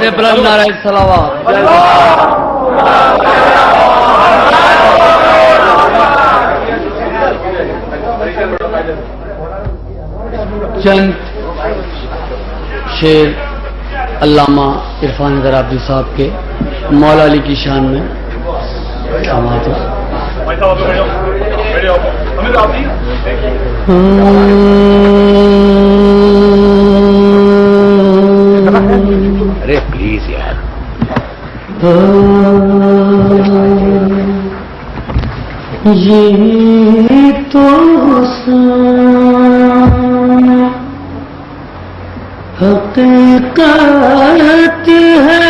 آواز بلند نعرہ صلوات. چند شعر علامہ عرفان ضرابی صاحب کے مولا علی کی شان میں سماعت. ارے پلیز یار. یہ تو حقیقت ہے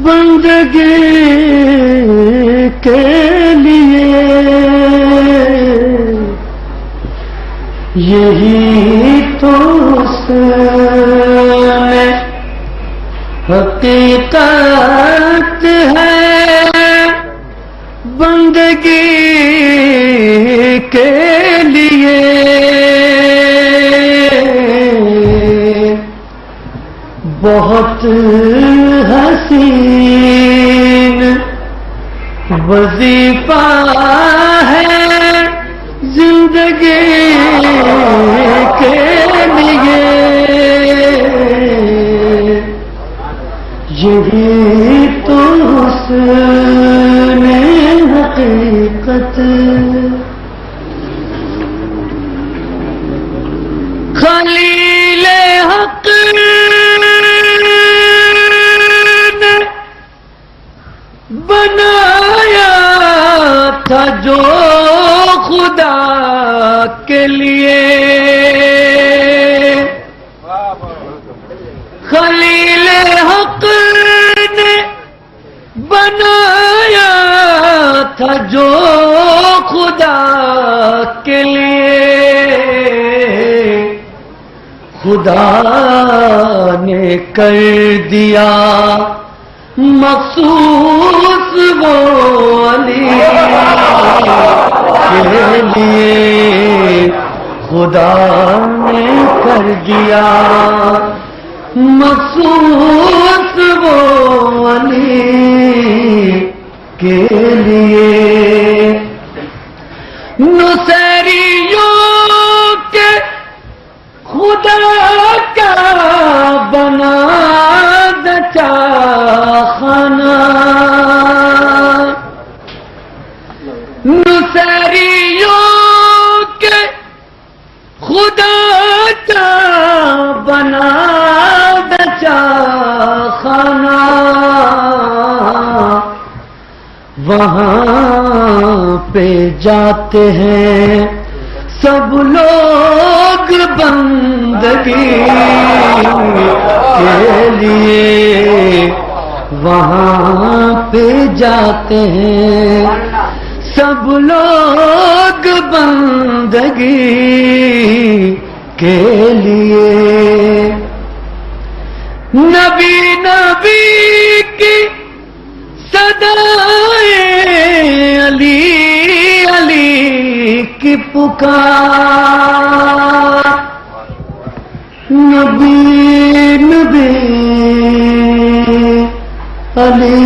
بندگی کے لیے، یہی تو حقیقت ہے بندگی کے لیے. بہت حسین وظیفہ ہے زندگی کے لیے، یہی تو حسن حقیقت. خلیل حق نے بنایا تھا جو خدا کے لیے، خلیل حق نے بنایا تھا جو خدا کے لیے، خدا نے کر دیا مخصوص وہ علی کے لیے، خدا نے کر دیا مخصوص وہ علی کے لیے. نصیریوں کے خدا کا بنا دچا خانہ، نصیریوں کے خدا کا بنا دچا خانہ، وہاں پہ جاتے ہیں سب لوگ بندگی کے لیے، وہاں پہ جاتے ہیں سب لوگ بندگی کے لیے. نبی نبی کی صدائیں علی علی کی پکار، نبی نبی علی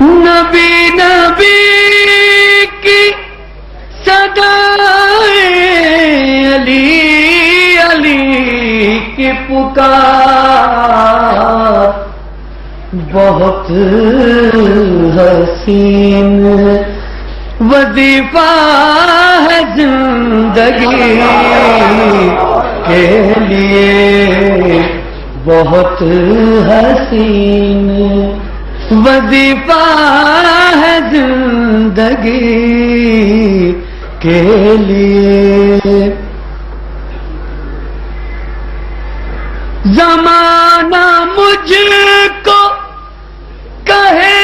نبی نبی کی صدائیں علی علی کی پکار، بہت حسین وظیفہ ہے زندگی کے لیے، بہت حسین وظیفہ ہے زندگی کے لیے. زمانہ مجھ کو کہے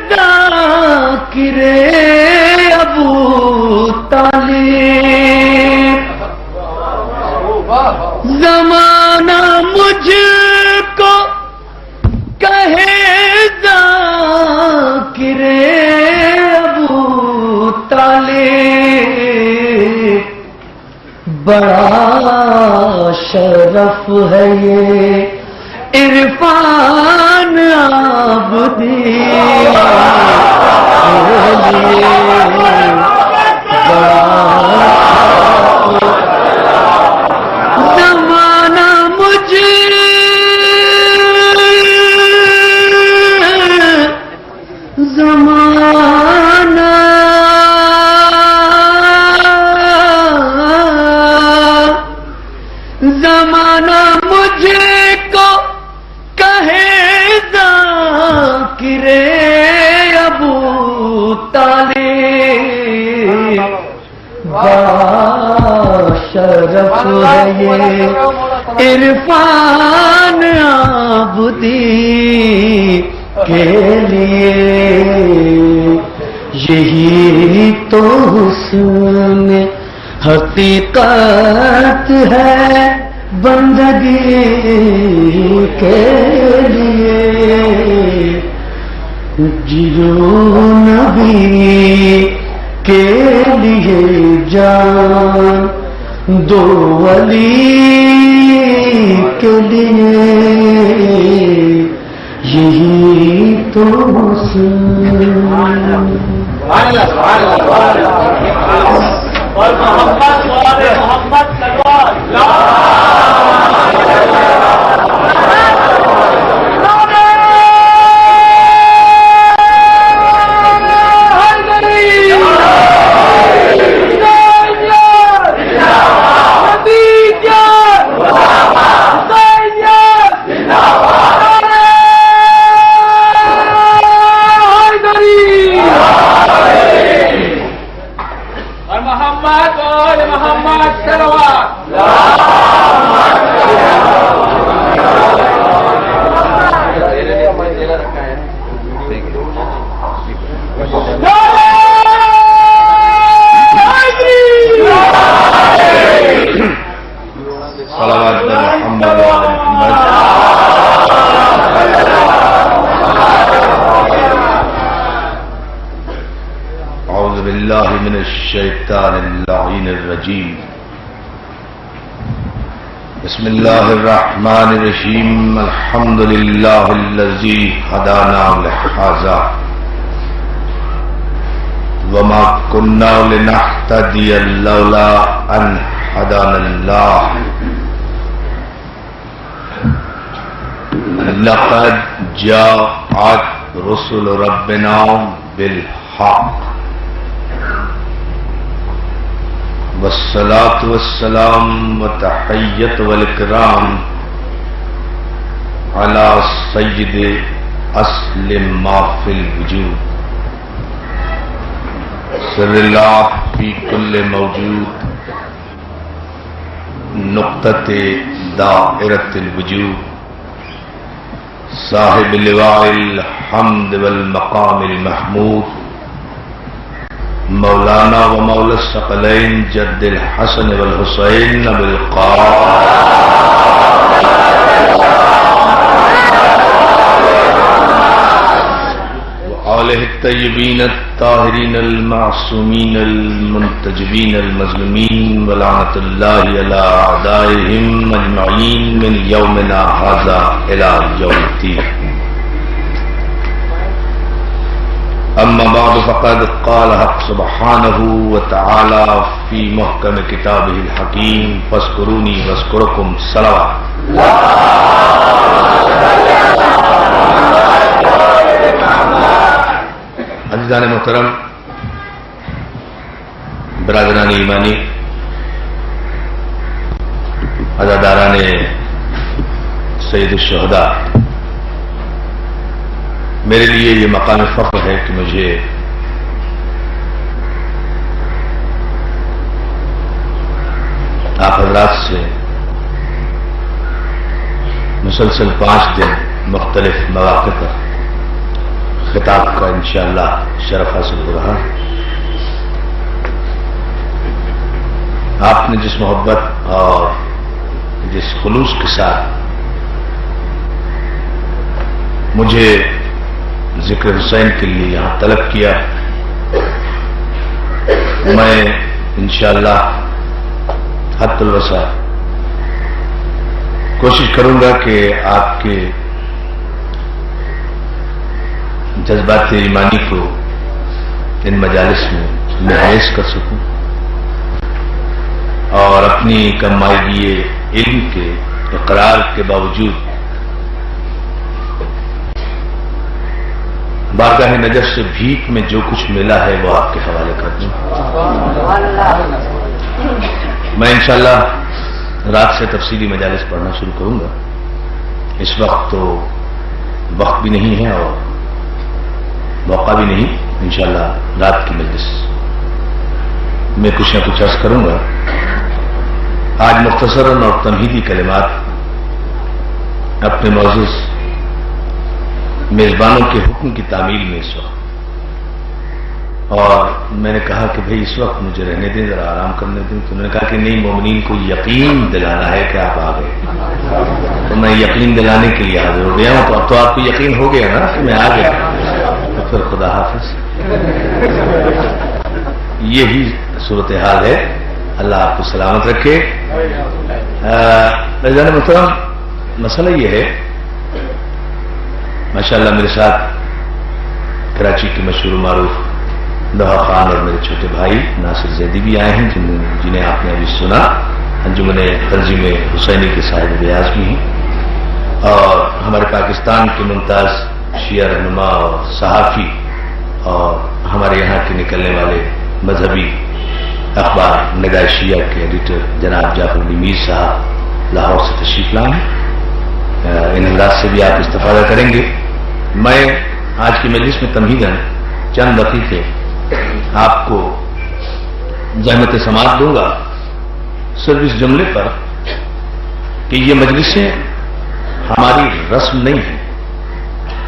ذاکر ابو طالب، زمانہ مجھ کو کہے ذاکر بڑا شرف ہے یہ عرفان عابدی کے لیے، زمانہ مجھے زمانہ مجھے کو کہے ذاکر ابو طالب، بڑا شرف ہے یہ عرفان عابدی کے لیے، یہی تو حسن حقیقت ہے بندگی کے لیے، جیو نبی کے لیے جان دو ولی کے لیے، یہی تو اور محمد محمد من الشیطان اللعین الرجیم، بسم اللہ الرحمن الرحیم، الحمد للہ الذی ہدانا لہذا وما كنا لنهتدي لولا ان هدانا الله، لقد جاءت رسل ربنا بالحق، والصلاة والسلام والتحية والإكرام على سيد أصل ما في الوجود، سر الله في كل موجود، نقطة دائرة الوجود، صاحب لواء الحمد والمقام المحمود، مولانا و مولا الثقلین جد الحسن والحسین بالقاف وآلہ الطیبین الطاہرین المعصومین المنتجبین المظلومین ولعنۃ اللہ علی اعدائہم اجمعین من یومنا ھذا الی یوم الدین۔ اما بعد فقد قال حق سبحانہ وتعالی فی محکم کتابہ الحکیم، فاذکرونی واذکرکم صلوات۔ عزیزان محترم، برادران ایمانی، عزاداران سید الشہداء، میرے لیے یہ مقام فخر ہے کہ مجھے آپ حضرات سے مسلسل 5 دن مختلف مواقع پر خطاب کا انشاءاللہ شرف حاصل ہو رہا ہے۔ آپ نے جس محبت اور جس خلوص کے ساتھ مجھے ذکر حسین کے لیے یہاں طلب کیا، میں انشاءاللہ حد الوسع کوشش کروں گا کہ آپ کے جذبات ایمانی کو ان مجالس میں نہایش کر سکوں اور اپنی کمائیگی علم کے اقرار کے باوجود بارگاہ نجف سے بھیک میں جو کچھ ملا ہے وہ آپ کے حوالے کر دوں. میں انشاءاللہ رات سے تفصیلی مجالس پڑھنا شروع کروں گا. اس وقت تو وقت بھی نہیں ہے اور موقع بھی نہیں. انشاءاللہ رات کی مجلس میں کچھ نہ کچھ عرض کروں گا. آج مختصراً اور تمہیدی کلمات اپنے معزز میزبانوں کے حکم کی تعمیل میں اس وقت، اور میں نے کہا کہ بھئی اس وقت مجھے رہنے دیں، ذرا آرام کرنے دیں. تو انہوں نے کہا کہ نہیں، مومنین کو یقین دلانا ہے کہ آپ آ گئے. تو میں یقین دلانے کے لیے حاضر ہو گیا ہوں. تو اب تو آپ کو یقین ہو گیا نا کہ میں آ گیا. تو پھر خدا حافظ. یہی صورتحال ہے. اللہ آپ کو سلامت رکھے. میزبان محترم، مسئلہ یہ ہے، ماشاءاللہ میرے ساتھ کراچی کے مشہور معروف لوہا خان اور میرے چھوٹے بھائی ناصر زیدی بھی آئے ہیں، جنہیں آپ نے ابھی سنا. انجمن تنظیم حسینی کے صاحب بیاض بھی ہیں، اور ہمارے پاکستان کے ممتاز شیعہ رہنما اور صحافی اور ہمارے یہاں کے نکلنے والے مذہبی اخبار نگاہ شیعہ کے ایڈیٹر جناب جعفر علی میر صاحب لاہور سے تشریف لائیں. ان انداز سے بھی آپ استفادہ کریں گے. میں آج کی مجلس میں تمہیداً چند دقیقے آپ کو زحمت سماعت دوں گا، صرف اس جملے پر کہ یہ مجلسیں ہماری رسم نہیں ہے،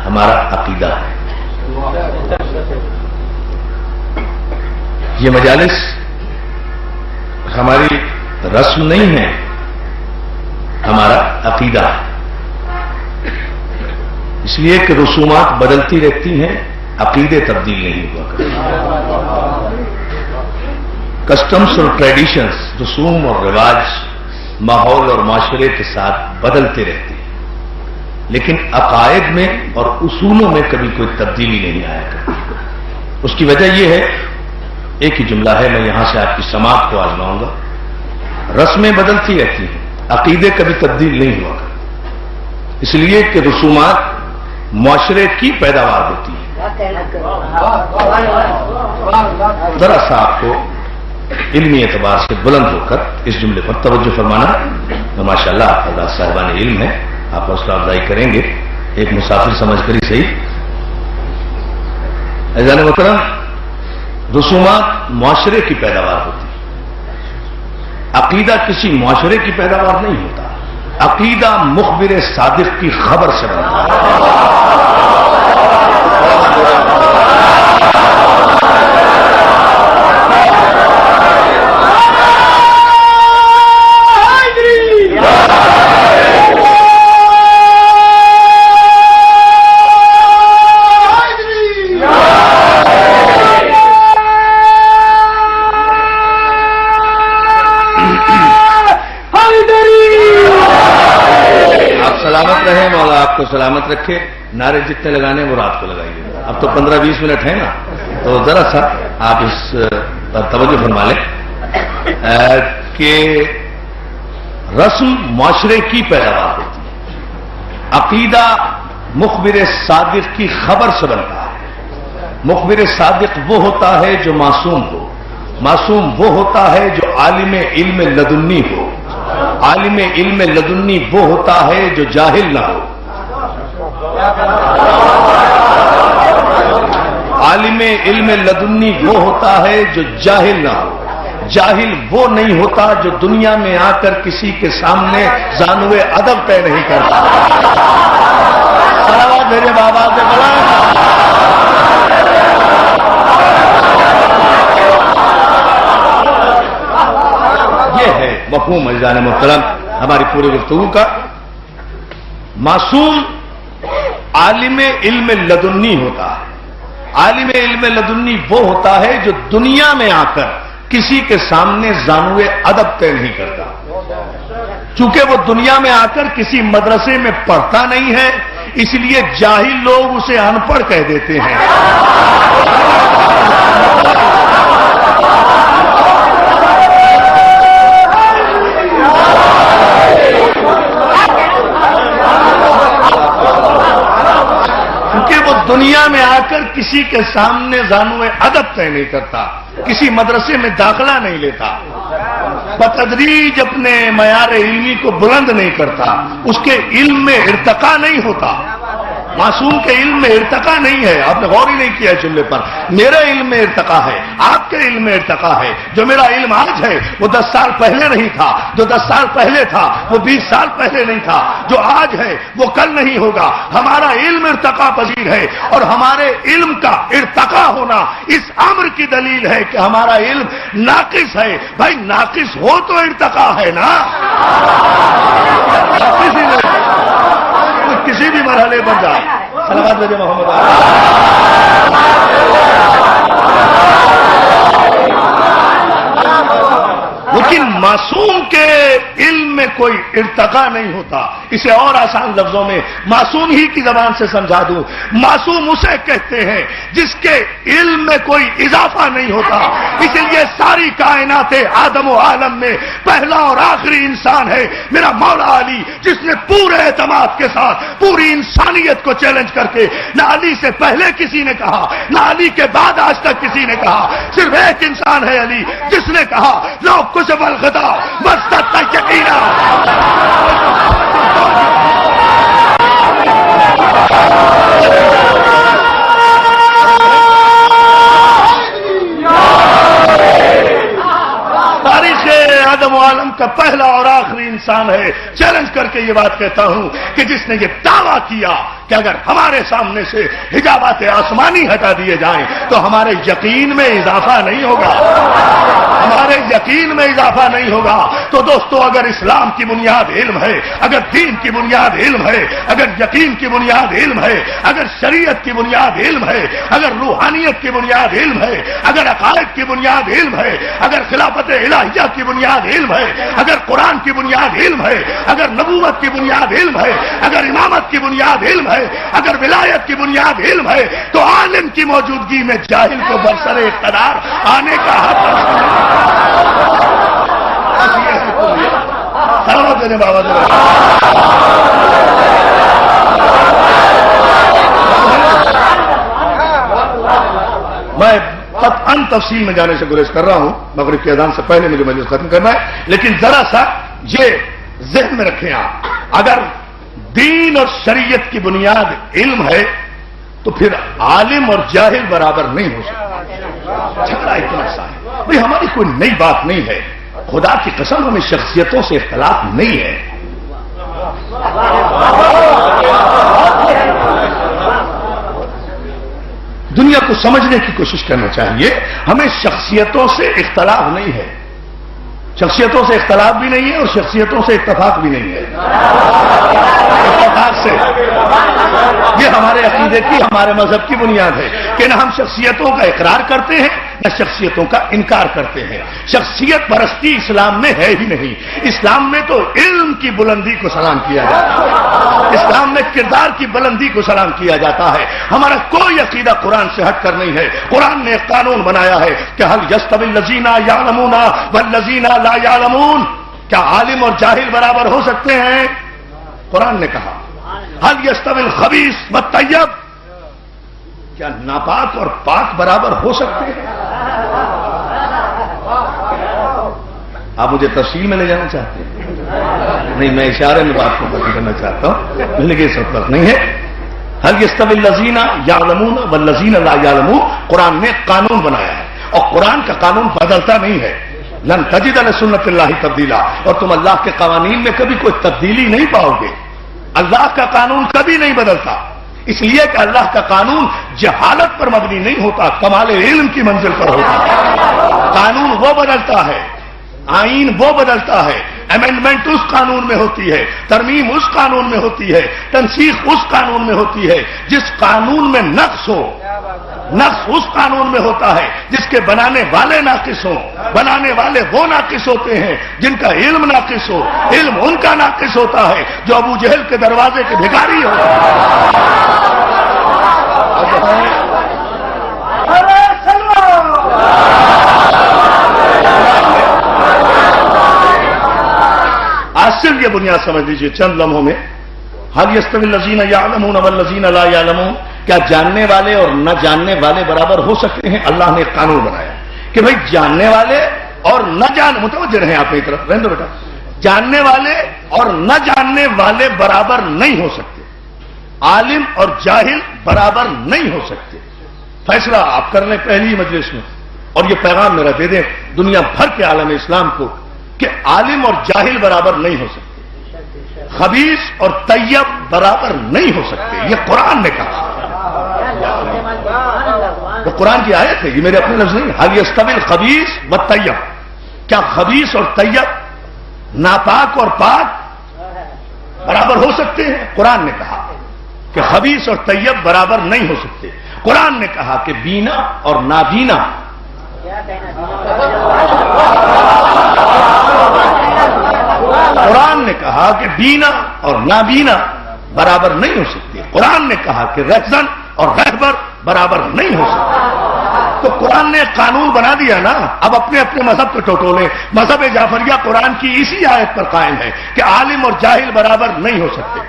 ہمارا عقیدہ ہے. یہ مجالس ہماری رسم نہیں ہے، ہمارا عقیدہ ہے. اس لیے کہ رسومات بدلتی رہتی ہیں، عقیدے تبدیل نہیں ہوا کرتے. کسٹمز اور ٹریڈیشنز، رسوم اور رواج ماحول اور معاشرے کے ساتھ بدلتے رہتے ہیں، لیکن عقائد میں اور اصولوں میں کبھی کوئی تبدیلی نہیں آیا کرتی. اس کی وجہ یہ ہے، ایک ہی جملہ ہے، میں یہاں سے آپ کی سماعت کو آزماؤں گا. رسمیں بدلتی رہتی ہیں، عقیدے کبھی تبدیل نہیں ہوا کرتے، اس لیے کہ رسومات معاشرے کی پیداوار ہوتی ہے. ذرا سا آپ کو علمی اعتبار سے بلند ہو کر اس جملے پر توجہ فرمانا. ماشاءاللہ آپ حضرات صاحبان علم ہیں، آپ حوصلہ افزائی کریں گے ایک مسافر سمجھ کر ہی صحیح. عزیزان محترم، رسومات معاشرے کی پیداوار ہوتی ہے، عقیدہ کسی معاشرے کی پیداوار نہیں ہوتا. عقیدہ مخبر صادق کی خبر سے بنتا ہے. آپ کو سلامت رکھے. نعرے جتنے لگانے وہ رات کو لگائیے. اب تو 15-20 منٹ ہے نا، تو ذرا سا آپ اس پر توجہ فرما لیں کہ رسم معاشرے کی پیداوار ہوتی ہے، عقیدہ مخبر صادق کی خبر سے بنتا ہے. مخبر صادق وہ ہوتا ہے جو معصوم ہو، معصوم وہ ہوتا ہے جو عالم علم لدنی ہو، عالم علم لدنی وہ ہوتا ہے جو جاہل نہ ہو. عالم علم لدنی وہ ہوتا ہے جو جاہل نہ ہو. جاہل وہ نہیں ہوتا جو دنیا میں آ کر کسی کے سامنے زانوے ادب طے نہیں کرتا. صلوات میرے بابا سے بلا. یہ ہے مفہوم عزیزان محترم ہماری پوری گفتگو کا. معصوم عالم علم لدنی ہوتا ہے. عالم علم لدنی وہ ہوتا ہے جو دنیا میں آ کر کسی کے سامنے زانوے ادب طے نہیں کرتا، چونکہ وہ دنیا میں آ کر کسی مدرسے میں پڑھتا نہیں ہے، اس لیے جاہل لوگ اسے ان پڑھ کہہ دیتے ہیں۔ کیونکہ وہ دنیا میں آ کر کسی کے سامنے زانوے ادب طے نہیں کرتا، کسی مدرسے میں داخلہ نہیں لیتا، بتدریج اپنے معیار علمی کو بلند نہیں کرتا، اس کے علم میں ارتقا نہیں ہوتا۔ معصوم کے علم میں ارتقا نہیں ہے، آپ نے غور ہی نہیں کیا جملے پر۔ میرے علم میں ارتقا ہے، آپ کے علم میں ارتقا ہے۔ جو میرا علم آج ہے وہ 10 سال پہلے نہیں تھا، جو 10 سال پہلے تھا وہ 20 سال پہلے نہیں تھا، جو آج ہے وہ کل نہیں ہوگا۔ ہمارا علم ارتقا پذیر ہے، اور ہمارے علم کا ارتقا ہونا اس امر کی دلیل ہے کہ ہمارا علم ناقص ہے۔ بھائی ناقص ہو تو ارتقا ہے نا، کسی بھی مرحلے پر جائے۔ صلوات بھیجے محمد۔ لیکن معصوم کے علم میں کوئی ارتقا نہیں ہوتا۔ اسے اور آسان لفظوں میں معصوم ہی کی زبان سے سمجھا دوں، معصوم اسے کہتے ہیں جس کے علم میں کوئی اضافہ نہیں ہوتا۔ اس لیے ساری کائنات آدم و عالم میں پہلا اور آخری انسان ہے میرا مولا علی، جس نے پورے اعتماد کے ساتھ پوری انسانیت کو چیلنج کر کے، نہ علی سے پہلے کسی نے کہا نہ علی کے بعد آج تک کسی نے کہا، صرف ایک انسان ہے علی جس نے کہا لو کچھ الغدا مستطاع یقینا۔ تاریخ آدم و عالم کا پہلا اور آخری انسان ہے۔ چیلنج کر کے یہ بات کہتا ہوں کہ جس نے یہ دعویٰ کیا کہ اگر ہمارے سامنے سے حجابات آسمانی ہٹا دیے جائیں تو ہمارے یقین میں اضافہ نہیں ہوگا، ہمارے یقین میں اضافہ نہیں ہوگا۔ تو دوستو اگر اسلام کی بنیاد علم ہے، اگر دین کی بنیاد علم ہے، اگر یقین کی بنیاد علم ہے، اگر شریعت کی بنیاد علم ہے، اگر روحانیت کی بنیاد علم ہے، اگر عقائد کی بنیاد علم ہے، اگر خلافت الہیہ کی بنیاد علم ہے، اگر قرآن کی بنیاد علم ہے، اگر نبوت کی بنیاد علم ہے، اگر امامت کی بنیاد علم ہے، اگر ولایت کی بنیاد علم ہے، تو عالم کی موجودگی میں جاہل کو برسر اقتدار آنے کا حق ہے۔ میں قطعاً تفصیل میں جانے سے گریز کر رہا ہوں، مغرب کی اذان سے پہلے مجھے مجلس ختم کرنا ہے، لیکن ذرا سا یہ ذہن میں رکھیں آپ، اگر دین اور شریعت کی بنیاد علم ہے تو پھر عالم اور جاہل برابر نہیں ہو سکتا۔ جھگڑا اتنا سا ہے، بھئی ہماری کوئی نئی بات نہیں ہے، خدا کی قسم ہمیں شخصیتوں سے اختلاف نہیں ہے۔ دنیا کو سمجھنے کی کوشش کرنا چاہیے، ہمیں شخصیتوں سے اختلاف نہیں ہے، شخصیتوں سے اختلاف بھی نہیں ہے اور شخصیتوں سے اتفاق بھی نہیں ہے۔ اتفاق سے یہ ہمارے عقیدے کی، ہمارے مذہب کی بنیاد ہے کہ نہ ہم شخصیتوں کا اقرار کرتے ہیں نہ شخصیتوں کا انکار کرتے ہیں۔ شخصیت پرستی اسلام میں ہے ہی نہیں، اسلام میں تو علم کی بلندی کو سلام کیا جاتا ہے، اسلام میں کردار کی بلندی کو سلام کیا جاتا ہے۔ ہمارا کوئی عقیدہ قرآن سے ہٹ کر نہیں ہے۔ قرآن نے ایک قانون بنایا ہے کہ هل يستوي الذين يعلمون والذين لا يعلمون، کیا عالم اور جاہل برابر ہو سکتے ہیں؟ قرآن نے کہا هل يستوي الخبيث والطيب، کیا ناپاک اور پاک برابر ہو سکتے ہیں؟ آپ مجھے تفصیل میں لے جانا چاہتے ہیں؟ نہیں، میں اشارے میں بات کو ختم کرنا چاہتا ہوں، لیکن اس وقت نہیں ہے۔ هل يستوي الذين يعلمون والذين لا يعلمون، قرآن نے قانون بنایا ہے اور قرآن کا قانون بدلتا نہیں ہے۔ لن تجد لسنت اللہ تبدیلا، اور تم اللہ کے قوانین میں کبھی کوئی تبدیلی نہیں پاؤ گے۔ اللہ کا قانون کبھی نہیں بدلتا، اس لیے کہ اللہ کا قانون جہالت پر مبنی نہیں ہوتا، کمال علم کی منزل پر ہوتا ہے۔ قانون وہ بدلتا ہے، آئین وہ بدلتا ہے، امینڈمنٹ اس قانون میں ہوتی ہے، ترمیم اس قانون میں ہوتی ہے، تنسیخ اس قانون میں ہوتی ہے۔ جس قانون میں نقص ہو نقص اس قانون میں ہوتا ہے جس کے بنانے والے ناقص ہوں. بنانے والے وہ ناقص ہوتے ہیں جن کا علم ناقص ہو. علم ان کا ناقص ہوتا ہے جو ابو جہل کے دروازے کے بھکاری ہو. آج صرف یہ بنیاد سمجھ لیجیے چند لمحوں میں. حل یستوی الذین یعلمون والذین لا یعلمون، کیا جاننے والے اور نہ جاننے والے برابر ہو سکتے ہیں؟ اللہ نے ایک قانون بنایا کہ بھائی جاننے والے اور نہ متوجہ رہیں آپ ایک طرف رہنے دو بیٹا. جاننے والے اور نہ جاننے والے برابر نہیں ہو سکتے. عالم اور جاہل برابر نہیں ہو سکتے. فیصلہ آپ کر لیں پہلی مجلس میں، اور یہ پیغام میرا دے دیں دنیا بھر کے عالم اسلام کو کہ عالم اور جاہل برابر نہیں ہو سکتے. خبیث اور طیب برابر نہیں ہو سکتے. یہ قرآن نے کہا. وہ قرآن کی آیت ہے، یہ میرے اپنے لفظ نہیں. حل یستوی الخبیث والطیب، کیا خبیث اور طیب، ناپاک اور پاک برابر ہو سکتے ہیں؟ قرآن نے کہا کہ خبیث اور طیب برابر نہیں ہو سکتے. قرآن نے کہا کہ بینا اور نابینا قرآن نے کہا کہ بینا اور نابینا برابر نہیں ہو سکتے. قرآن نے کہا کہ رہزن اور رہبر برابر نہیں ہو سکتے. تو قرآن نے قانون بنا دیا نا. اب اپنے اپنے مذہب کو ٹٹولے. مذہب جعفریہ قرآن کی اسی آیت پر قائم ہے کہ عالم اور جاہل برابر نہیں ہو سکتے.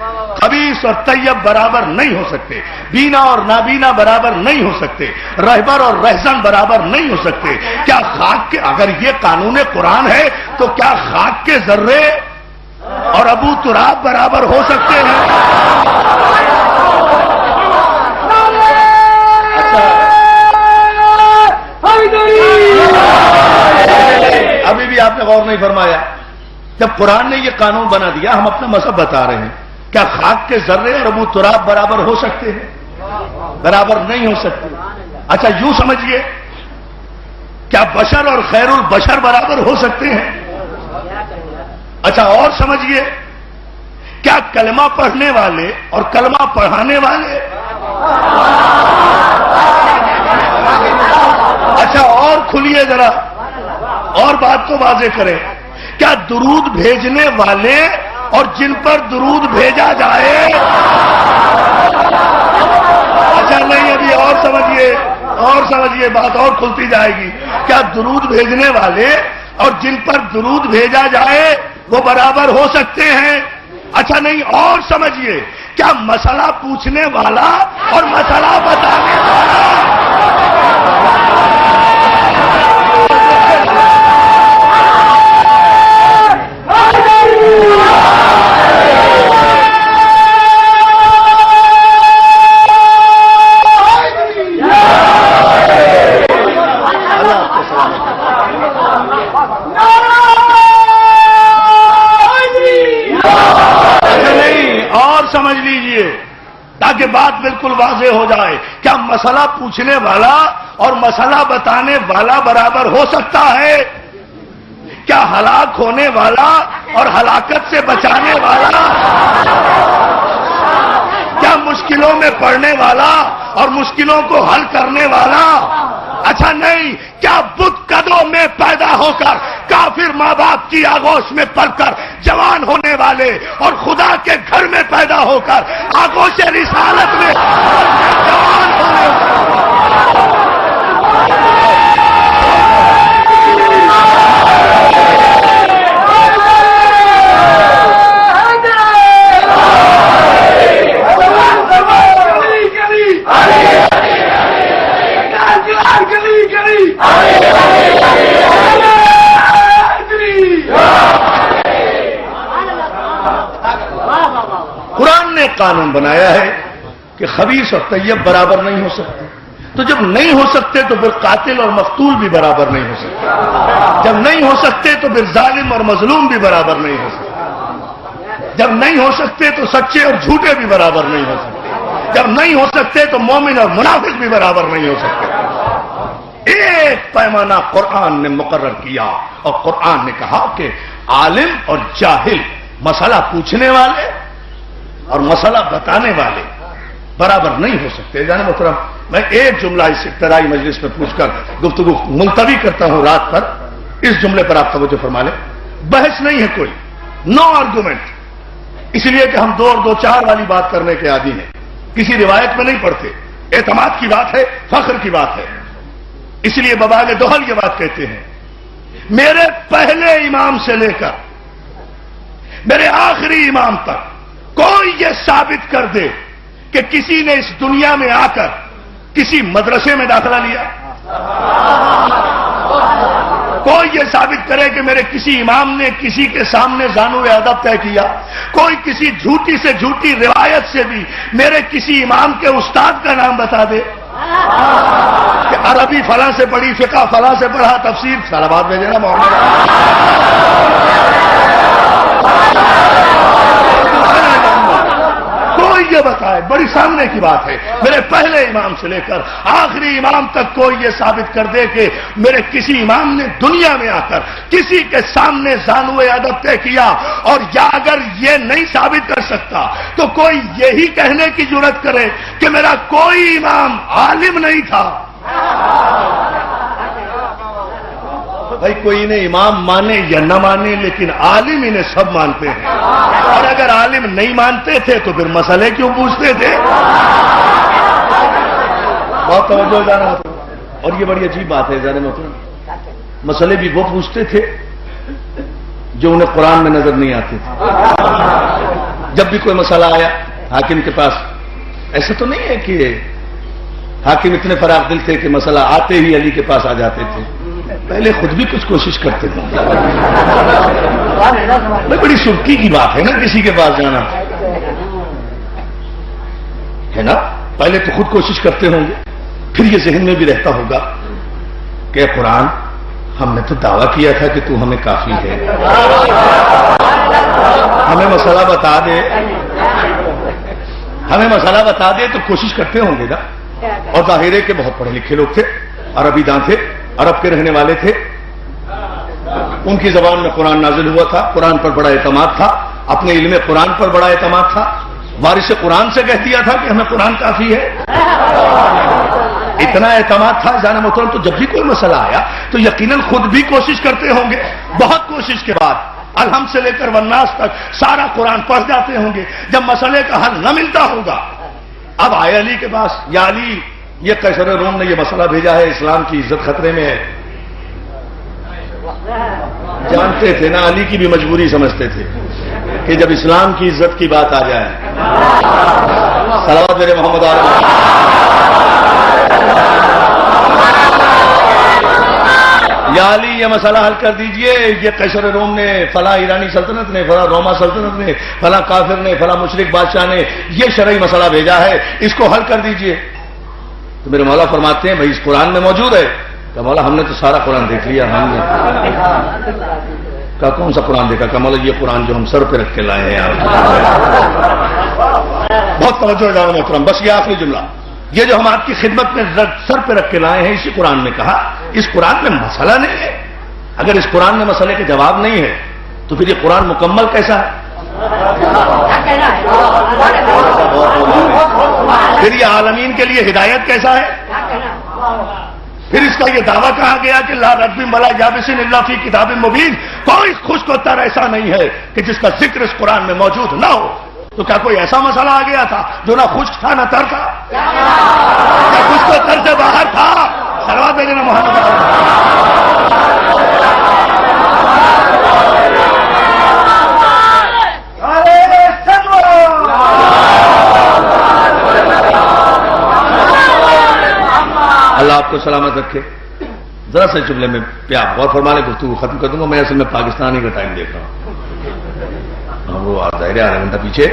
خبیث اور طیب برابر نہیں ہو سکتے. بینا اور نابینا برابر نہیں ہو سکتے. رہبر اور رہزن برابر نہیں ہو سکتے. کیا خاک کے، اگر یہ قانون قرآن ہے تو کیا خاک کے ذرے اور ابو تراب برابر ہو سکتے ہیں؟ ابھی بھی آپ نے غور نہیں فرمایا. جب قرآن نے یہ قانون بنا دیا، ہم اپنا مذہب بتا رہے ہیں، کیا خاک کے ذرے اور ابو تراب برابر ہو سکتے ہیں؟ برابر نہیں ہو سکتے. اچھا یوں سمجھیے، کیا بشر اور خیر البشر برابر ہو سکتے ہیں؟ اچھا اور سمجھیے، کیا کلمہ پڑھنے والے اور کلمہ پڑھانے والے، اچھا اور کھلیے ذرا اور بات کو واضح کریں، کیا درود بھیجنے والے اور جن پر درود بھیجا جائے، اچھا نہیں ابھی اور سمجھیے بات اور کھلتی جائے گی، کیا درود بھیجنے والے اور جن پر درود بھیجا جائے وہ برابر ہو سکتے ہیں؟ اچھا نہیں اور سمجھیے، کیا مسئلہ پوچھنے والا اور مسئلہ بتانے والا، سمجھ لیجئے تاکہ بات بالکل واضح ہو جائے، کیا مسئلہ پوچھنے والا اور مسئلہ بتانے والا برابر ہو سکتا ہے؟ کیا ہلاک ہونے والا اور ہلاکت سے بچانے والا، کیا مشکلوں میں پڑنے والا اور مشکلوں کو حل کرنے والا، اچھا نہیں، کیا بت قدوں میں پیدا ہو کر کافر ماں باپ کی آغوش میں پڑھ کر جوان ہونے والے اور خدا کے گھر میں پیدا ہو کر آغوش رسالت میں جوان ہونے والے، قرآن نے قانون بنایا ہے کہ خبیث اور طیب برابر نہیں ہو سکتے. تو جب نہیں ہو سکتے تو پھر قاتل اور مقتول بھی برابر نہیں ہو سکتے. جب نہیں ہو سکتے تو پھر ظالم اور مظلوم بھی برابر نہیں ہو سکتے. جب نہیں ہو سکتے تو سچے اور جھوٹے بھی برابر نہیں ہو سکتے. جب نہیں ہو سکتے تو مومن اور منافق بھی برابر نہیں ہو سکتے. ایک پیمانہ قرآن نے مقرر کیا اور قرآن نے کہا کہ عالم اور جاہل، مسئلہ پوچھنے والے اور مسئلہ بتانے والے برابر نہیں ہو سکتے. جانے محترم میں ایک جملہ اس ابتدائی مجلس میں پوچھ کر گفتگو ملتوی کرتا ہوں رات پر. اس جملے پر آپ توجہ فرما لیں. بحث نہیں ہے کوئی, نو آرگومنٹ, اس لیے کہ ہم 2 اور 2 4 والی بات کرنے کے عادی ہیں, کسی روایت میں نہیں پڑھتے. اعتماد کی بات ہے, فخر کی بات ہے, اس لیے ببال دوہل یہ بات کہتے ہیں. میرے پہلے امام سے لے کر میرے آخری امام تک کوئی یہ ثابت کر دے کہ کسی نے اس دنیا میں آ کر کسی مدرسے میں داخلہ لیا. کوئی یہ ثابت کرے کہ میرے کسی امام نے کسی کے سامنے زانو ادب طے کیا. کوئی کسی جھوٹی سے جھوٹی روایت سے بھی میرے کسی امام کے استاد کا نام بتا دے کہ عربی فلاں سے پڑھی, فقہ فلاں سے پڑھا, تفسیر سارا بات بھیجے نا کوئی یہ بتائے. بڑی سامنے کی بات ہے. میرے پہلے امام سے لے کر آخری امام تک کوئی یہ ثابت کر دے کہ میرے کسی امام نے دنیا میں آ کر کسی کے سامنے زانو ادب طے کیا. اور یا اگر یہ نہیں ثابت کر سکتا تو کوئی یہی کہنے کی جرات کرے کہ میرا کوئی امام عالم نہیں تھا. بھائی کوئی انہیں امام مانے یا نہ مانے, لیکن عالم انہیں سب مانتے ہیں. اور اگر عالم نہیں مانتے تھے تو پھر مسئلے کیوں پوچھتے تھے؟ بہت توجہ جانا. اور یہ بڑی عجیب بات ہے جانے محترم, مسئلے بھی وہ پوچھتے تھے جو انہیں قرآن میں نظر نہیں آتے تھے. جب بھی کوئی مسئلہ آیا حاکم کے پاس, ایسا تو نہیں ہے کہ حاکم اتنے فراغ دل تھے کہ مسئلہ آتے ہی علی کے پاس آ جاتے تھے. پہلے خود بھی کچھ کوشش کرتے تھے. بڑی سرخی کی بات ہے نا کسی کے پاس جانا, ہے نا. پہلے تو خود کوشش کرتے ہوں گے, پھر یہ ذہن میں بھی رہتا ہوگا کہ قرآن ہم نے تو دعویٰ کیا تھا کہ تو ہمیں کافی ہے, ہمیں مسئلہ بتا دے, ہمیں مسئلہ بتا دے. تو کوشش کرتے ہوں گے نا. اور ظاہر ہے کہ بہت پڑھے لکھے لوگ تھے, عربی داں تھے, عرب کے رہنے والے تھے, ان کی زبان میں قرآن نازل ہوا تھا, قرآن پر بڑا اعتماد تھا, اپنے علم قرآن پر بڑا اعتماد تھا. وارث قرآن سے کہہ دیا تھا کہ ہمیں قرآن کافی ہے. اتنا اعتماد تھا جانے محترم. تو جب بھی کوئی مسئلہ آیا تو یقیناً خود بھی کوشش کرتے ہوں گے. بہت کوشش کے بعد الحمد سے لے کر والناس تک سارا قرآن پڑھ جاتے ہوں گے. جب مسئلے کا حل نہ ملتا ہوگا, اب آئے علی کے پاس, یا علی یہ قیصر روم نے یہ مسئلہ بھیجا ہے, اسلام کی عزت خطرے میں ہے. جانتے تھے نا, علی کی بھی مجبوری سمجھتے تھے کہ جب اسلام کی عزت کی بات آ جائے, صلوات میرے محمد یا علی یہ مسئلہ حل کر دیجئے. یہ قیصر روم نے, فلاں ایرانی سلطنت نے, فلاں روما سلطنت نے, فلاں کافر نے, فلاں مشرک بادشاہ نے یہ شرعی مسئلہ بھیجا ہے, اس کو حل کر دیجئے. تو میرے مولا فرماتے ہیں بھائی اس قرآن میں موجود ہے. کہ مولا ہم نے تو سارا قرآن دیکھ لیا. ہم نے کہا کون سا قرآن دیکھا؟ کہ مولا یہ قرآن جو ہم سر پہ رکھ کے لائے ہیں. بہت توجہ جانا محترم. بس یہ آخری جملہ, یہ جو ہم آپ کی خدمت میں سر پہ رکھ کے لائے ہیں اسی قرآن میں کہا. اس قرآن میں مسئلہ نہیں ہے. اگر اس قرآن میں مسئلے کے جواب نہیں ہے تو پھر یہ قرآن مکمل کیسا ہے؟ پھر یہ عالمین کے لیے ہدایت کیسا ہے؟ پھر اس کا یہ دعویٰ کہا گیا کہ لا رتب ولا یابس الا فی کتاب مبین. کوئی خشک و تر ایسا نہیں ہے کہ جس کا ذکر اس قرآن میں موجود نہ ہو. تو کیا کوئی ایسا مسئلہ آ گیا تھا جو نہ خشک تھا نہ تر تھا؟ کیا خشک و تر سے باہر تھا؟ صلوات دینا محمد. اللہ آپ کو سلامت رکھے. ذرا سے جملے میں پیار غور فرما لے, گفتگو ختم کر دوں گا. میں اصل میں پاکستانی کا ٹائم دیکھ رہا ہوں. وہ ظاہر ہے آدھا گھنٹہ پیچھے.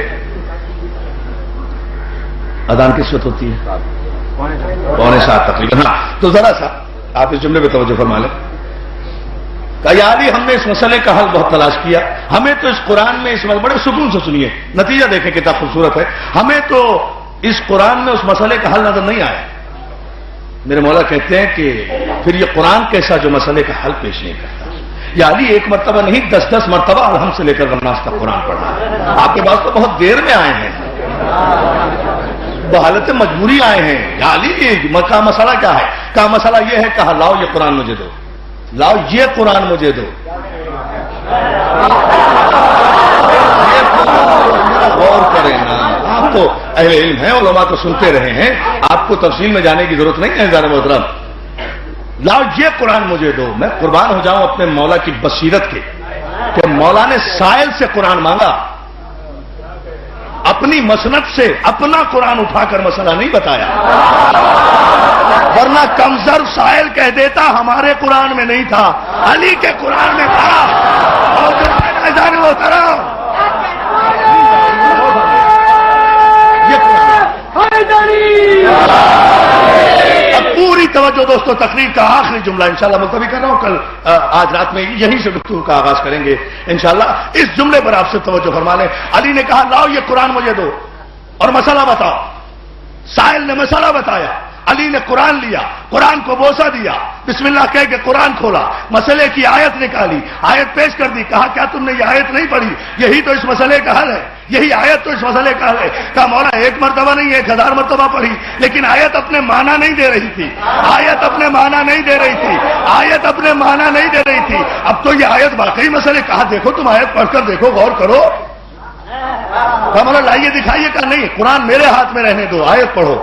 اذان کس وقت ہوتی ہے؟ 6:45 تقریباً. ہاں تو ذرا سا آپ اس جملے پہ توجہ فرما لیں. یا علی ہم نے اس مسئلے کا حل بہت تلاش کیا. ہمیں تو اس قرآن میں اس بڑے سکون سے سنیے, نتیجہ دیکھیں کتاب خوبصورت ہے. ہمیں تو اس قرآن میں اس مسئلے کا حل نظر نہیں آیا. میرے مولا کہتے ہیں کہ پھر یہ قرآن کیسا جو مسئلے کا حل پیش نہیں کرتا. یا علی ایک مرتبہ نہیں 10 مرتبہ الحمد سے لے کر والناس تک قرآن پڑھا. آپ کے پاس تو بہت دیر میں آئے ہیں. بحالت مجبوری آئے ہیں. یا علی کا مسئلہ کیا ہے؟ کہا مسئلہ یہ ہے. کہا لاؤ یہ قرآن مجھے دو، لاؤ یہ قرآن مجھے دو. غور کریں نا، آپ تو اہل علم ہیں، علماء تو سنتے رہے ہیں، آپ کو تفصیل میں جانے کی ضرورت نہیں ہے. ذرا محترم لاؤ یہ قرآن مجھے دو. میں قربان ہو جاؤں اپنے مولا کی بصیرت کے کہ مولا نے سائل سے قرآن مانگا، اپنی مسند سے اپنا قرآن اٹھا کر مسئلہ نہیں بتایا. ورنہ کمزر سائل کہہ دیتا ہمارے قرآن میں نہیں تھا، علی کے قرآن میں تھا. اور جو محترم اب پوری توجہ دوستو، تقریر کا آخری جملہ انشاءاللہ ملتوی کر رہا ہوں. کل آج رات میں یہیں سے گفتگو کا آغاز کریں گے انشاءاللہ. اس جملے پر آپ سے توجہ فرما لیں. علی نے کہا لاؤ یہ قرآن مجھے دو اور مسئلہ بتاؤ. سائل نے مسئلہ بتایا، علی نے قرآن لیا، قرآن کو بوسہ دیا، بسم اللہ کہہ کے قرآن کھولا، مسئلے کی آیت نکالی، آیت پیش کر دی. کہا کیا تم نے یہ آیت نہیں پڑھی؟ یہی تو اس مسئلے کا حل ہے، یہی آیت تو اس مسئلے کا حل ہے. کہا مولا ایک مرتبہ نہیں 1000 مرتبہ پڑھی، لیکن آیت اپنے معنی نہیں دے رہی تھی، آیت اپنے معنی نہیں دے رہی تھی، آیت اپنے معنی نہیں دے رہی تھی. اب تو یہ آیت واقعی مسئلے. کہا دیکھو تم آیت پڑھ کر دیکھو، غور کرو. مولا لائیے دکھائیے. کہا نہیں، قرآن میرے ہاتھ میں رہنے دو، آیت پڑھو.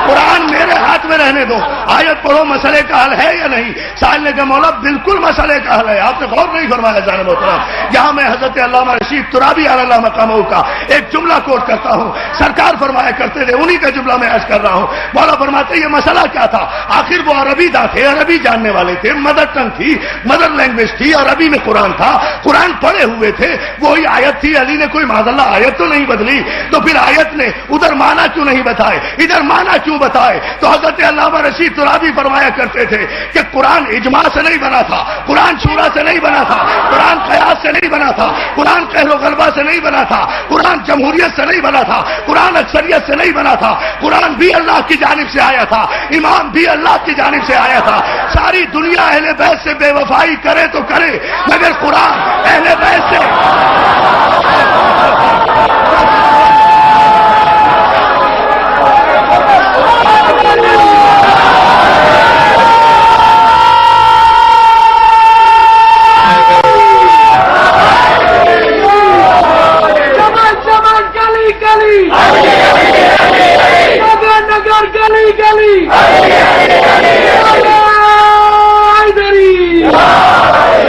قرآن میرے ہاتھ میں رہنے دو، آیت پڑھو. مسئلے کا حل ہے یا نہیں؟ سائل نے کہا مولا بالکل مسئلے کا حل ہے. آپ نے غور نہیں فرمایا جان محترم. یہاں میں حضرت علامہ رشید ترابی علی اللہ مقامہ کا ایک جملہ کوٹ کرتا ہوں. سرکار فرمایا کرتے تھے، انہی کا جملہ میں عرض کر رہا ہوں. مولا فرماتے یہ مسئلہ کیا تھا؟ آخر وہ عربی داں تھے، عربی جاننے والے تھے، مدر ٹنگ تھی، مدر لینگویج تھی، عربی میں قرآن تھا، قرآن پڑھے ہوئے تھے، وہی آیت تھی. علی نے کوئی معاذ اللہ آیت تو نہیں بدلی، تو پھر آیت نے ادھر معنی کیوں نہیں بتائے، ادھر معنی کیوں بتائے؟ تو حضرت علامہ رشید ترابی فرمایا کرتے تھے کہ قرآن اجماع سے نہیں بنا تھا، قرآن شورا سے نہیں بنا تھا، قرآن قیاس سے نہیں بنا تھا، قرآن قہر و غلبہ سے نہیں بنا تھا، قرآن جمہوریت سے نہیں بنا تھا، قرآن اکثریت سے نہیں بنا تھا. قرآن بھی اللہ کی جانب سے آیا تھا، امام بھی اللہ کی جانب سے آیا تھا. ساری دنیا اہل بیت سے بے وفائی کرے تو کرے، مگر قرآن اہل بیت سے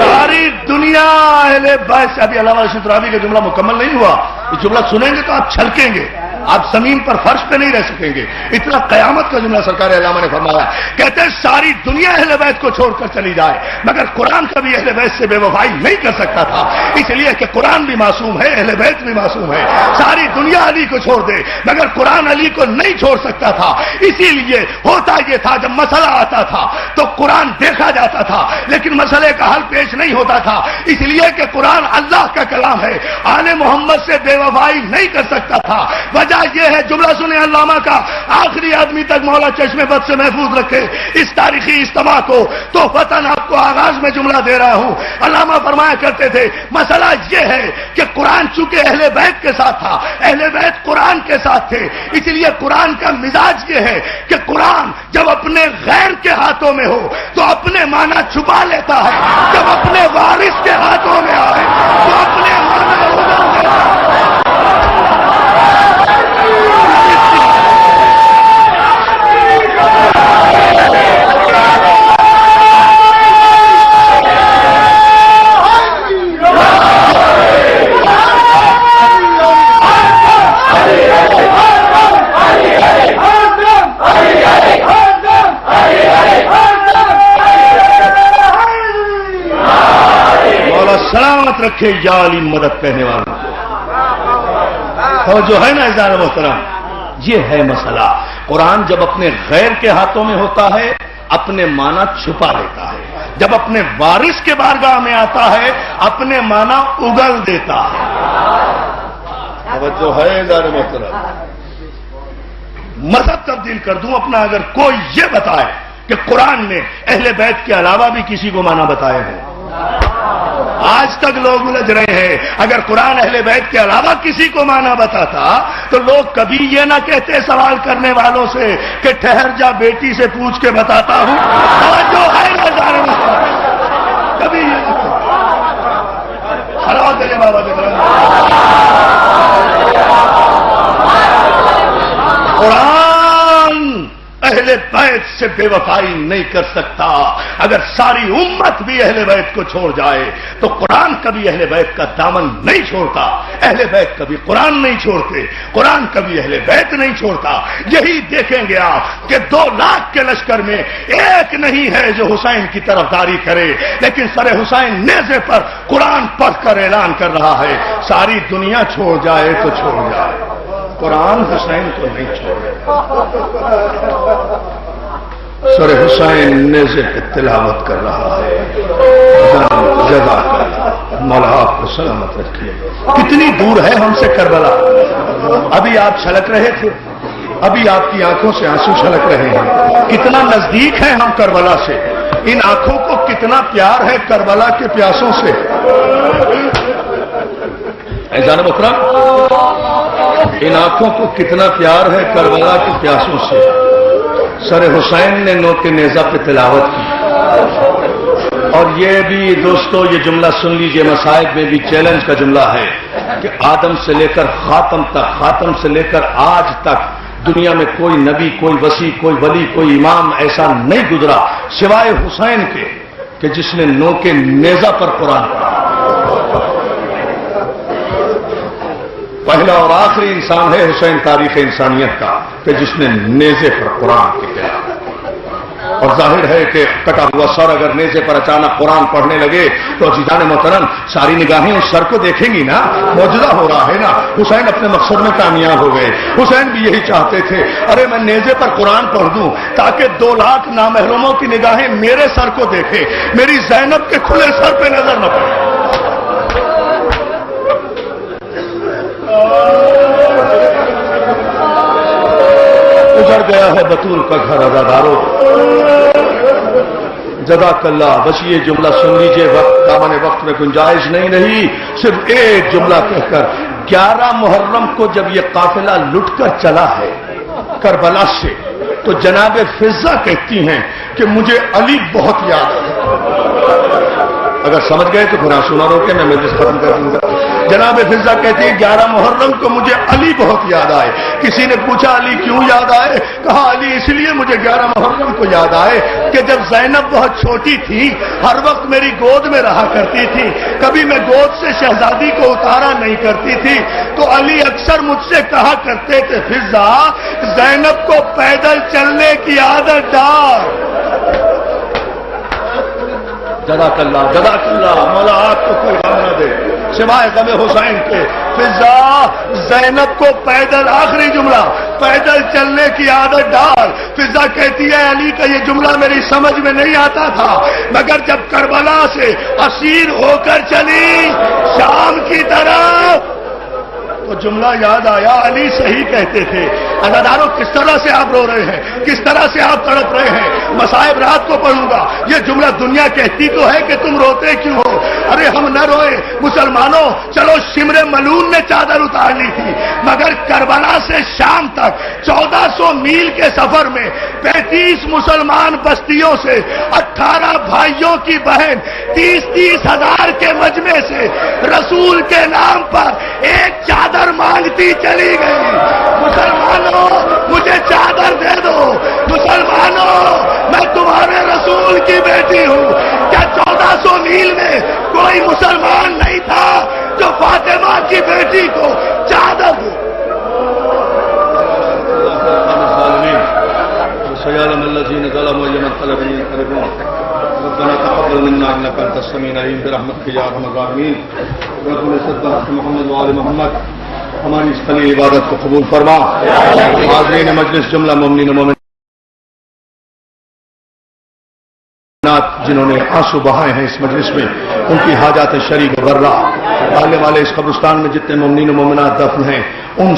ساری دنیا اہل بیت سے. ابھی علامہ رشید ترابی کا جملہ مکمل نہیں ہوا. یہ جملہ سنیں گے تو آپ چھلکیں گے، آپ زمین پر فرش پہ نہیں رہ سکیں گے. اتنا قیامت کا جملہ سرکار علامہ نے فرمایا. کہتے ہیں ساری دنیا اہل بیت کو چھوڑ کر چلی جائے، مگر قرآن کبھی اہل بیت سے بے وفائی نہیں کر سکتا تھا، اس لیے کہ قرآن بھی معصوم ہے، اہل بیت بھی معصوم ہے. ساری دنیا علی کو چھوڑ دے، مگر قرآن علی کو نہیں چھوڑ سکتا تھا. اسی لیے ہوتا یہ تھا جب مسئلہ آتا تھا تو قرآن دیکھا جاتا تھا، لیکن مسئلے کا حل پیش نہیں ہوتا تھا، اس لیے کہ قرآن اللہ کا کلام ہے، آل محمد سے بے وفائی نہیں کر سکتا تھا. وجہ یہ ہے، جملہ سنیں علامہ کا، آخری آدمی تک مولا چشم بد سے محفوظ رکھے اس تاریخی اجتماع کو. تو فتن آپ کو آغاز میں جملہ دے رہا ہوں. علامہ فرمایا کرتے تھے مسئلہ یہ ہے کہ قرآن چونکہ اہل بیت کے ساتھ تھا، اہل بیت قرآن کے ساتھ تھے، اس لیے قرآن کا مزاج یہ ہے کہ قرآن جب اپنے غیر کے ہاتھوں میں ہو تو اپنے معنی چھپا لیتا ہے، جب اپنے وارث کے ہاتھوں میں آئے تو اپنے معنی اجاگر دیتا ہے. سلامت رکھے یا علی مدد کہنے والوں کو. جو ہے نا عزیزان محترم، یہ ہے مسئلہ. قرآن جب اپنے غیر کے ہاتھوں میں ہوتا ہے اپنے معنی چھپا لیتا ہے، جب اپنے وارث کے بارگاہ میں آتا ہے اپنے معنی اگل دیتا ہے. جو ہے عزیزان محترم، مذہب تبدیل کر دوں اپنا اگر کوئی یہ بتائے کہ قرآن نے اہل بیت کے علاوہ بھی کسی کو معنی بتائے ہیں. آج تک لوگ الجھ رہے ہیں. اگر قرآن اہل بیت کے علاوہ کسی کو معنی بتاتا تو لوگ کبھی یہ نہ کہتے سوال کرنے والوں سے کہ ٹھہر جا بیٹی سے پوچھ کے بتاتا ہوں. توجہ ہے نہ جانے میں کبھی یہ نہ خراب کرے بابا قرآن اہل بیت سے بے وفائی نہیں کر سکتا. اگر ساری امت بھی اہل بیت کو چھوڑ جائے تو قرآن کبھی اہل بیت کا دامن نہیں چھوڑتا. اہل بیت کبھی قرآن نہیں چھوڑتے, قرآن کبھی اہل بیت نہیں چھوڑتا. یہی دیکھیں گے آپ کہ 2 لاکھ کے لشکر میں ایک نہیں ہے جو حسین کی طرفداری کرے, لیکن سر حسین نیزے پر قرآن پڑھ کر اعلان کر رہا ہے ساری دنیا چھوڑ جائے تو چھوڑ جائے, قرآن حسین کو نہیں چھوڑے. سر حسین نیزے پہ تلاوت کر رہا ہے جزا کر مولا آپ کو سلامت رکھیے. کتنی دور ہے ہم سے کربلا. ابھی آپ چھلک رہے تھے, ابھی آپ کی آنکھوں سے آنسو چھلک رہے ہیں. کتنا نزدیک ہے ہم کربلا سے. ان آنکھوں کو کتنا پیار ہے کربلا کے پیاسوں سے. جانب اکرم, ان آنکھوں کو کتنا پیار ہے کربلا کے پیاسوں سے. سر حسین نے نوک نیزہ پہ تلاوت کی. اور یہ بھی دوستو یہ جملہ سن لیجئے, مصائب میں بھی چیلنج کا جملہ ہے کہ آدم سے لے کر خاتم تک, خاتم سے لے کر آج تک دنیا میں کوئی نبی, کوئی وصی, کوئی ولی, کوئی امام ایسا نہیں گزرا سوائے حسین کے کہ جس نے نوک نیزہ پر قرآن پڑھا. پہلا اور آخری انسان ہے حسین تاریخ انسانیت کا کہ جس نے نیزے پر قرآن کے کیا. اور ظاہر ہے کہ کٹا ہوا سر اگر نیزے پر اچانک قرآن پڑھنے لگے تو عزیزان محترم ساری نگاہیں اس سر کو دیکھیں گی نا. معجزہ ہو رہا ہے نا. حسین اپنے مقصد میں کامیاب ہو گئے. حسین بھی یہی چاہتے تھے, ارے میں نیزے پر قرآن پڑھ دوں تاکہ 2 لاکھ نامحرموں کی نگاہیں میرے سر کو دیکھیں, میری زینب کے کھلے سر پہ نظر نہ پڑے. اجڑ گیا ہے بطول کا گھر عزادارو. جزاک اللہ. بس یہ جملہ سن لیجئے, وقت دامن وقت میں گنجائش نہیں رہی. صرف ایک جملہ کہہ کر 11 محرم کو جب یہ قافلہ لٹ کر چلا ہے کربلا سے تو جناب فضہ کہتی ہیں کہ مجھے علی بہت یاد ہے. اگر سمجھ گئے تو پھر سنا روکے, میں مجلس ختم کر دوں گا. جناب فضہ کہتی ہے 11 محرم کو مجھے علی بہت یاد آئے. کسی نے پوچھا علی کیوں یاد آئے؟ کہا علی اس لیے مجھے 11 محرم کو یاد آئے کہ جب زینب بہت چھوٹی تھی ہر وقت میری گود میں رہا کرتی تھی, کبھی میں گود سے شہزادی کو اتارا نہیں کرتی تھی, تو علی اکثر مجھ سے کہا کرتے تھے فضہ زینب کو پیدل چلنے کی عادت ڈال. جزاک اللہ, جزاک اللہ. مولا آپ کو کوئی غم نہ دے سوائے غم حسین کے. فضا زینب کو پیدل, آخری جملہ, پیدل چلنے کی عادت ڈال. فضا کہتی ہے علی کا یہ جملہ میری سمجھ میں نہیں آتا تھا, مگر جب کربلا سے اسیر ہو کر چلی شام کی طرف تو جملہ یاد آیا. علی صحیح کہتے تھے. عزادارو کس طرح سے آپ رو رہے ہیں, کس طرح سے آپ تڑپ رہے ہیں. مصائب رات کو پڑھوں گا. یہ جملہ دنیا کہتی تو ہے کہ تم روتے کیوں ہو. ارے ہم نہ روئے مسلمانوں, چلو شمر ملون نے چادر اتار لی تھی, مگر کربلا سے شام تک 1400 میل کے سفر میں 35 مسلمان بستیوں سے 18 بھائیوں کی بہن 30 ہزار کے مجمع سے رسول کے نام پر ایک چادر مانگتی چلی گئی. مسلمانوں مجھے چادر دے دو. مسلمانوں میں تمہارے رسول کی بیٹی ہوں. کیا 1400 میل میں کوئی مسلمان نہیں تھا جو فاطمہ کی بیٹی کو چادر دے؟ سيعلم الذين ظلموا أي منقلب ينقلبون ربنا تقبل منا إنك أنت السميع العليم برحمتك يا أرحم الراحمين. رسول صدق محمد وآل محمد ہماری اس خلیل عبادت کو قبول فرما. حاضرین مجلس, جملہ مومنین و مومنات جنہوں نے آنسو بہائے ہیں اس مجلس میں, ان کی حاجات شریک برہ. آنے والے اس قبرستان میں جتنے مومنین و مومنات دفن ہیں ان